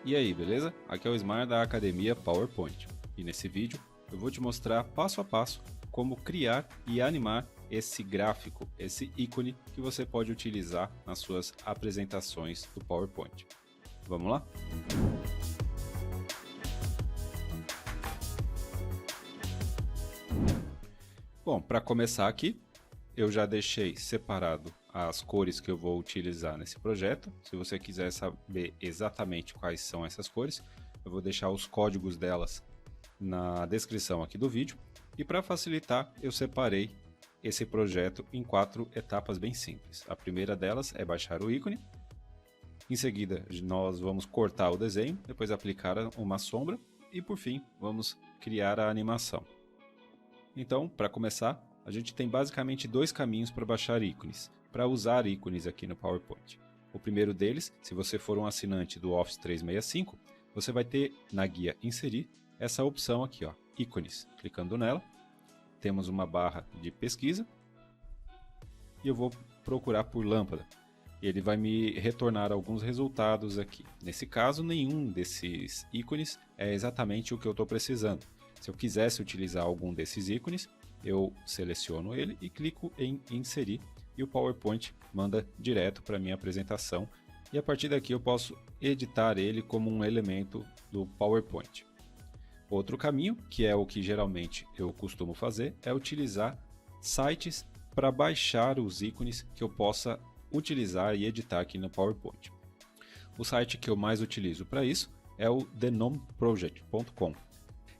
E aí, beleza? Aqui é o Ismar da Academia PowerPoint. E nesse vídeo eu vou te mostrar passo a passo como criar e animar esse gráfico, esse ícone que você pode utilizar nas suas apresentações do PowerPoint. Vamos lá? Bom, para começar aqui, eu já deixei separado as cores que eu vou utilizar nesse projeto. Se você quiser saber exatamente quais são essas cores, eu vou deixar os códigos delas na descrição aqui do vídeo. E para facilitar, eu separei esse projeto em 4 etapas bem simples. A primeira delas é baixar o ícone. Em seguida, nós vamos cortar o desenho, depois aplicar uma sombra e, por fim, vamos criar a animação. Então, para começar, a gente tem basicamente 2 caminhos para baixar ícones, para usar ícones aqui no PowerPoint. O primeiro deles, se você for um assinante do Office 365, você vai ter na guia Inserir essa opção aqui, ó, ícones. Clicando nela, temos uma barra de pesquisa e eu vou procurar por lâmpada. Ele vai me retornar alguns resultados aqui. Nesse caso, nenhum desses ícones é exatamente o que eu estou precisando. Se eu quisesse utilizar algum desses ícones, eu seleciono ele e clico em inserir e o PowerPoint manda direto para a minha apresentação e a partir daqui eu posso editar ele como um elemento do PowerPoint. Outro caminho, que é o que geralmente eu costumo fazer, é utilizar sites para baixar os ícones que eu possa utilizar e editar aqui no PowerPoint. O site que eu mais utilizo para isso é o thegnomeproject.com.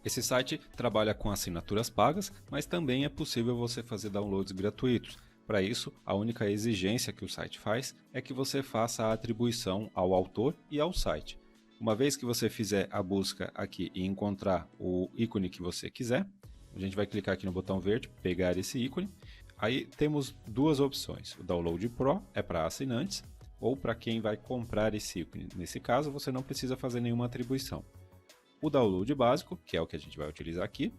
Esse site trabalha com assinaturas pagas, mas também é possível você fazer downloads gratuitos. Para isso, a única exigência que o site faz é que você faça a atribuição ao autor e ao site. Uma vez que você fizer a busca aqui e encontrar o ícone que você quiser, a gente vai clicar aqui no botão verde, pegar esse ícone. Aí temos 2 opções. O Download Pro é para assinantes ou para quem vai comprar esse ícone. Nesse caso, você não precisa fazer nenhuma atribuição. O download básico, que é o que a gente vai utilizar aqui,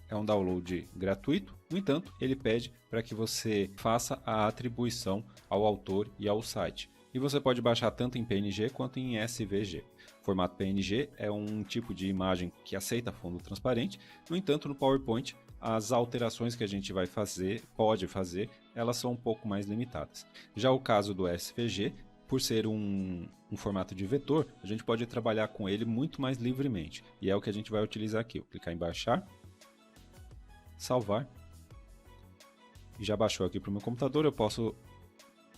é um download gratuito. No entanto, ele pede para que você faça a atribuição ao autor e ao site. E você pode baixar tanto em PNG quanto em SVG. O formato PNG é um tipo de imagem que aceita fundo transparente. No entanto, no PowerPoint, as alterações que a gente pode fazer, elas são um pouco mais limitadas. Já o caso do SVG, por ser um formato de vetor, a gente pode trabalhar com ele muito mais livremente. E é o que a gente vai utilizar aqui. Vou clicar em baixar, salvar. E já baixou aqui para o meu computador, eu posso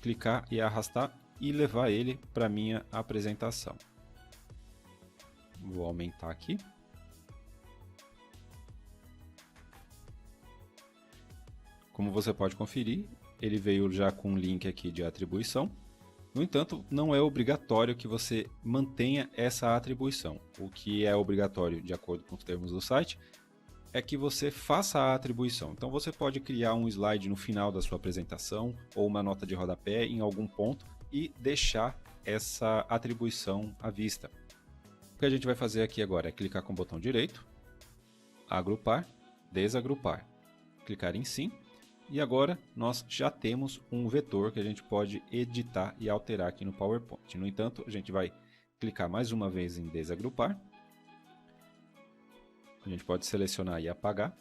clicar e arrastar e levar ele para a minha apresentação. Vou aumentar aqui. Como você pode conferir, ele veio já com um link aqui de atribuição. No entanto, não é obrigatório que você mantenha essa atribuição. O que é obrigatório, de acordo com os termos do site, é que você faça a atribuição. Então você pode criar um slide no final da sua apresentação ou uma nota de rodapé em algum ponto e deixar essa atribuição à vista. O que a gente vai fazer aqui agora é clicar com o botão direito, agrupar, desagrupar, clicar em sim. E agora nós já temos um vetor que a gente pode editar e alterar aqui no PowerPoint. No entanto, a gente vai clicar mais uma vez em desagrupar. A gente pode selecionar e apagar.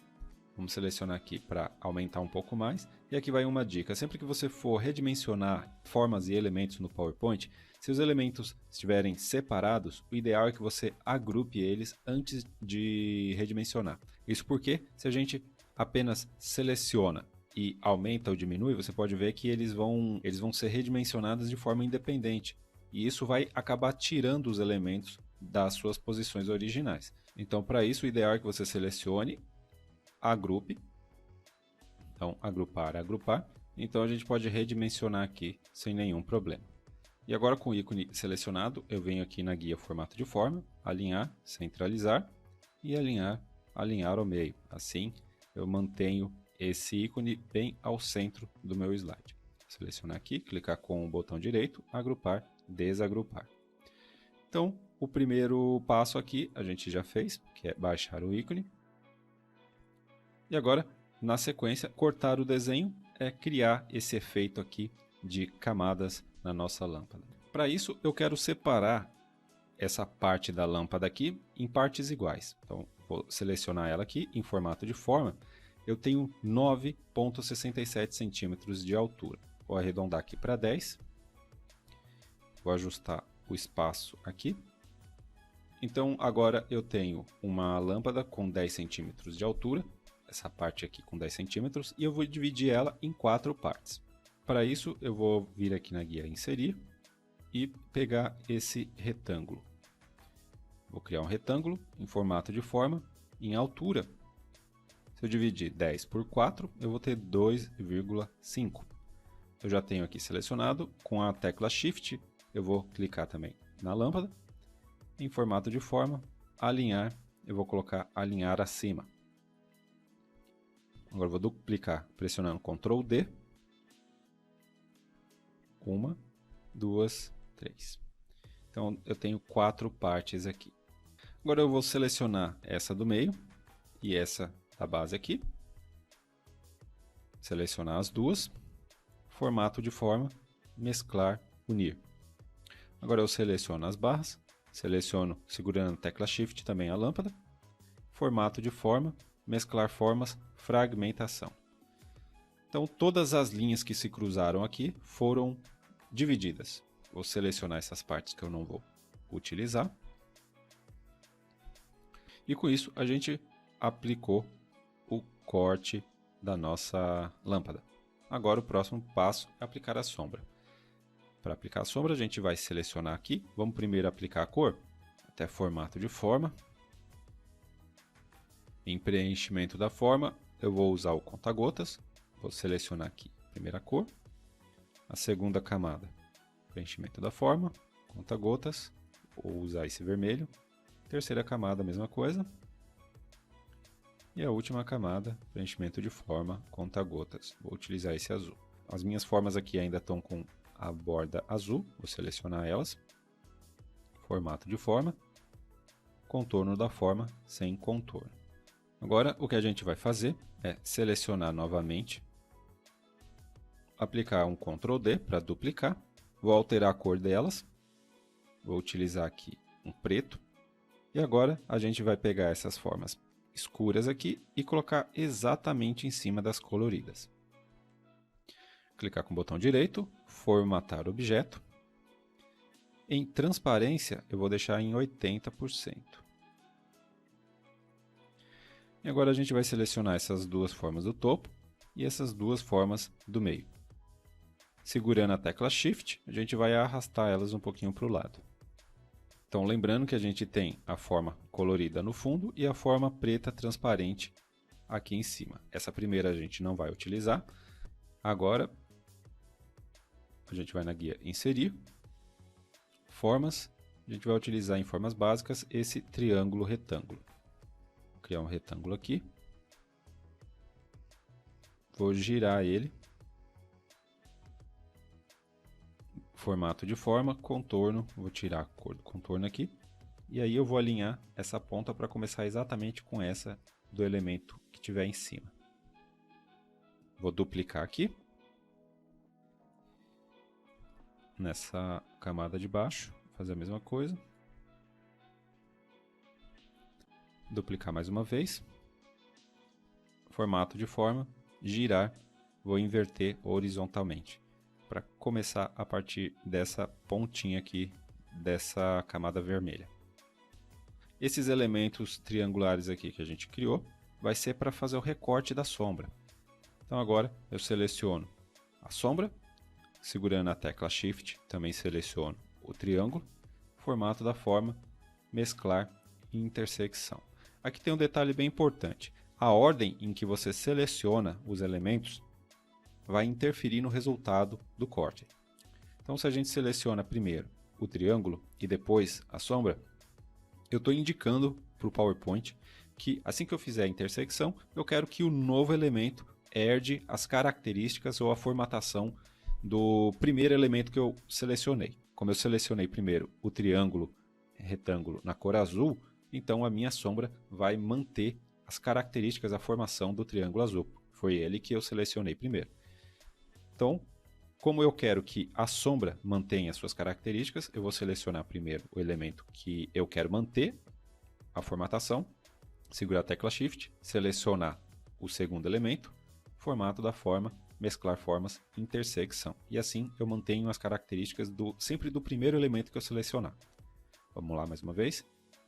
Vamos selecionar aqui para aumentar um pouco mais. E aqui vai uma dica. Sempre que você for redimensionar formas e elementos no PowerPoint, se os elementos estiverem separados, o ideal é que você agrupe eles antes de redimensionar. Isso porque se a gente apenas seleciona e aumenta ou diminui, você pode ver que eles vão ser redimensionados de forma independente. E isso vai acabar tirando os elementos das suas posições originais. Então, para isso, o ideal é que você selecione, agrupe. Então, agrupar, agrupar. Então, a gente pode redimensionar aqui sem nenhum problema. E agora, com o ícone selecionado, eu venho aqui na guia Formato de Forma, alinhar, centralizar e alinhar ao meio. Assim, eu mantenho esse ícone bem ao centro do meu slide. Selecionar aqui, clicar com o botão direito, agrupar, desagrupar. Então, o primeiro passo aqui a gente já fez, que é baixar o ícone. E agora, na sequência, cortar o desenho é criar esse efeito aqui de camadas na nossa lâmpada. Para isso, eu quero separar essa parte da lâmpada aqui em partes iguais. Então, vou selecionar ela aqui em formato de forma. Eu tenho 9,67 centímetros de altura. Vou arredondar aqui para 10. Vou ajustar o espaço aqui. Então, agora eu tenho uma lâmpada com 10 centímetros de altura. Essa parte aqui com 10 centímetros. E eu vou dividir ela em 4 partes. Para isso, eu vou vir aqui na guia Inserir e pegar esse retângulo. Vou criar um retângulo em formato de forma, em altura. Se eu dividir 10 por 4, eu vou ter 2,5. Eu já tenho aqui selecionado, com a tecla Shift, eu vou clicar também na lâmpada. Em formato de forma, alinhar, eu vou colocar alinhar acima. Agora eu vou duplicar pressionando Ctrl D. 1, 2, 3. Então eu tenho 4 partes aqui. Agora eu vou selecionar essa do meio e essa da base aqui. Selecionar as duas. Formato de forma, mesclar, unir. Agora eu seleciono as barras. Seleciono segurando a tecla Shift também a lâmpada. Formato de forma, mesclar formas, fragmentação. Então todas as linhas que se cruzaram aqui foram divididas. Vou selecionar essas partes que eu não vou utilizar. E com isso a gente aplicou o corte da nossa lâmpada. Agora o próximo passo é aplicar a sombra. Para aplicar a sombra a gente vai selecionar aqui. Vamos primeiro aplicar a cor. Até formato de forma. Em preenchimento da forma eu vou usar o conta-gotas. Vou selecionar aqui a primeira cor. A segunda camada, preenchimento da forma, conta-gotas, vou usar esse vermelho. Terceira camada, a mesma coisa. E a última camada, preenchimento de forma, conta-gotas. Vou utilizar esse azul. As minhas formas aqui ainda estão com a borda azul, vou selecionar elas. Formato de forma, contorno da forma sem contorno. Agora o que a gente vai fazer é selecionar novamente, aplicar um Ctrl D para duplicar, vou alterar a cor delas, vou utilizar aqui um preto, e agora a gente vai pegar essas formas escuras aqui e colocar exatamente em cima das coloridas. Clicar com o botão direito, formatar objeto, em transparência eu vou deixar em 80%. E agora a gente vai selecionar essas duas formas do topo e essas duas formas do meio. Segurando a tecla Shift, a gente vai arrastar elas um pouquinho para o lado. Então lembrando que a gente tem a forma colorida no fundo e a forma preta transparente aqui em cima. Essa primeira a gente não vai utilizar. Agora a gente vai na guia Inserir, Formas, a gente vai utilizar em formas básicas esse triângulo retângulo. Vou criar um retângulo aqui. Vou girar ele. Formato de forma, contorno, vou tirar a cor do contorno aqui. E aí eu vou alinhar essa ponta para começar exatamente com essa do elemento que tiver em cima. Vou duplicar aqui. Nessa camada de baixo, fazer a mesma coisa. Duplicar mais uma vez. Formato de forma, girar, vou inverter horizontalmente. Para começar a partir dessa pontinha aqui, dessa camada vermelha. Esses elementos triangulares aqui que a gente criou, vai ser para fazer o recorte da sombra. Então agora eu seleciono a sombra, segurando a tecla Shift, também seleciono o triângulo, formato da forma, mesclar e intersecção. Aqui tem um detalhe bem importante. A ordem em que você seleciona os elementos vai interferir no resultado do corte. Então se a gente seleciona primeiro o triângulo e depois a sombra, eu estou indicando para o PowerPoint que assim que eu fizer a intersecção, eu quero que o novo elemento herde as características ou a formatação do primeiro elemento que eu selecionei. Como eu selecionei primeiro o triângulo retângulo na cor azul, então a minha sombra vai manter as características da formação do triângulo azul. Foi ele que eu selecionei primeiro. Então, Como eu quero que a sombra mantenha suas características, eu vou selecionar primeiro o elemento que eu quero manter a formatação, segurar a tecla Shift, selecionar o segundo elemento, formato da forma, mesclar formas, intersecção. E assim eu mantenho as características sempre do primeiro elemento que eu selecionar. Vamos lá mais uma vez,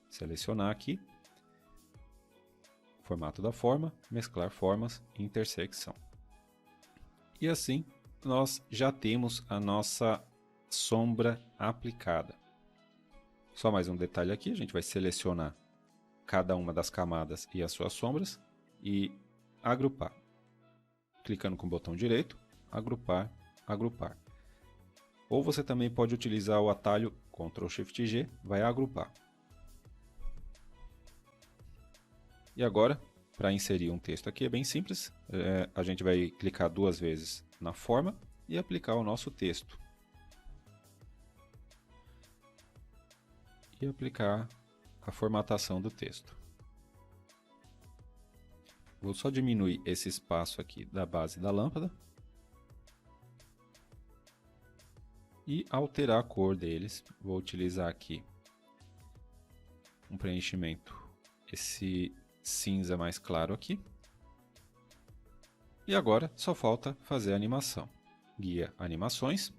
selecionar aqui, formato da forma, mesclar formas, intersecção. E assim nós já temos a nossa sombra aplicada. Só mais um detalhe aqui, a gente vai selecionar cada uma das camadas e as suas sombras e agrupar. Clicando com o botão direito, agrupar, agrupar. Ou você também pode utilizar o atalho Ctrl Shift G, vai agrupar. E agora, para inserir um texto aqui é bem simples, a gente vai clicar 2 vezes na forma e aplicar o nosso texto. E aplicar a formatação do texto. Vou só diminuir esse espaço aqui da base da lâmpada. E alterar a cor deles. Vou utilizar aqui um preenchimento, esse cinza mais claro aqui. E agora só falta fazer a animação. Guia Animações.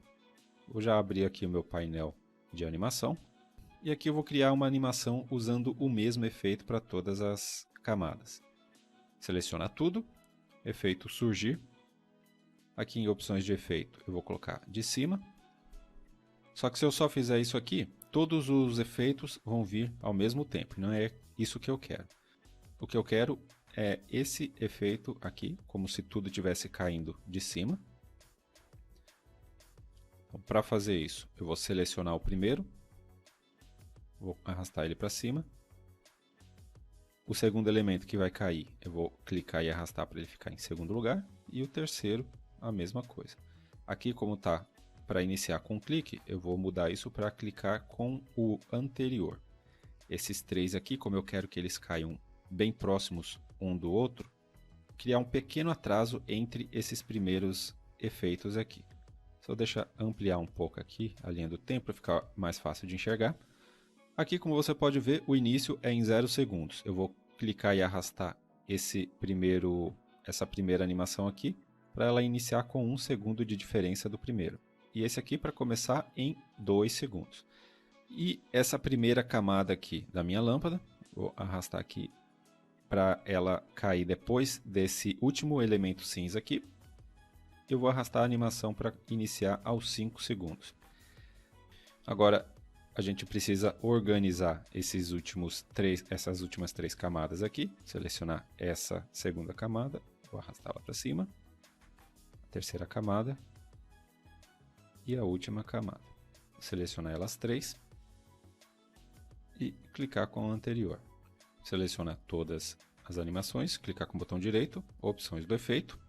Vou já abrir aqui o meu painel de animação. E aqui eu vou criar uma animação usando o mesmo efeito para todas as camadas. Selecionar tudo, efeito surgir. Aqui em opções de efeito eu vou colocar de cima. Só que se eu só fizer isso aqui, todos os efeitos vão vir ao mesmo tempo. Não é isso que eu quero. O que eu quero é esse efeito aqui, como se tudo estivesse caindo de cima. Então, para fazer isso, eu vou selecionar o primeiro. Vou arrastar ele para cima. O segundo elemento que vai cair, eu vou clicar e arrastar para ele ficar em segundo lugar. E o terceiro, a mesma coisa. Aqui, como está para iniciar com clique, eu vou mudar isso para clicar com o anterior. Esses 3 aqui, como eu quero que eles caiam bem próximos um do outro, criar um pequeno atraso entre esses primeiros efeitos aqui. Só deixa ampliar um pouco aqui a linha do tempo para ficar mais fácil de enxergar. Aqui, como você pode ver, o início é em 0 segundos. Eu vou clicar e arrastar essa primeira animação aqui para ela iniciar com 1 segundo de diferença do primeiro. E esse aqui para começar em 2 segundos. E essa primeira camada aqui da minha lâmpada, vou arrastar aqui para ela cair depois desse último elemento cinza aqui. Eu vou arrastar a animação para iniciar aos 5 segundos. Agora, a gente precisa organizar essas últimas 3 camadas aqui. Selecionar essa segunda camada, vou arrastá-la para cima. A terceira camada e a última camada. Selecionar elas 3 e clicar com a anterior. Selecionar todas as animações, clicar com o botão direito, opções do efeito.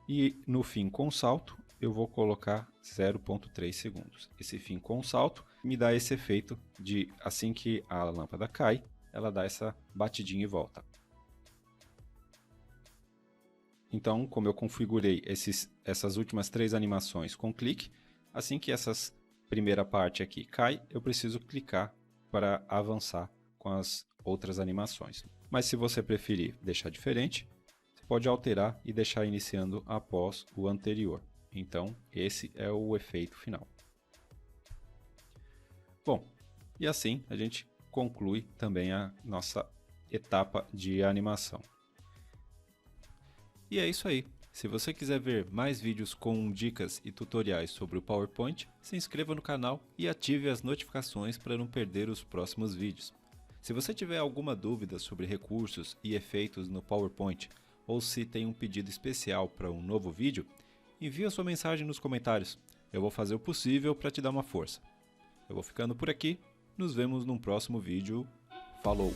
E no fim com salto, eu vou colocar 0,3 segundos. Esse fim com salto me dá esse efeito de, assim que a lâmpada cai, ela dá essa batidinha e volta. Então, como eu configurei essas últimas 3 animações com clique, assim que essa primeira parte aqui cai, eu preciso clicar para avançar com as outras animações. Mas se você preferir deixar diferente, você pode alterar e deixar iniciando após o anterior. Então, esse é o efeito final. Bom, e assim a gente conclui também a nossa etapa de animação. E é isso aí. Se você quiser ver mais vídeos com dicas e tutoriais sobre o PowerPoint, se inscreva no canal e ative as notificações para não perder os próximos vídeos. Se você tiver alguma dúvida sobre recursos e efeitos no PowerPoint, ou se tem um pedido especial para um novo vídeo, envie a sua mensagem nos comentários. Eu vou fazer o possível para te dar uma força. Eu vou ficando por aqui. Nos vemos num próximo vídeo. Falou!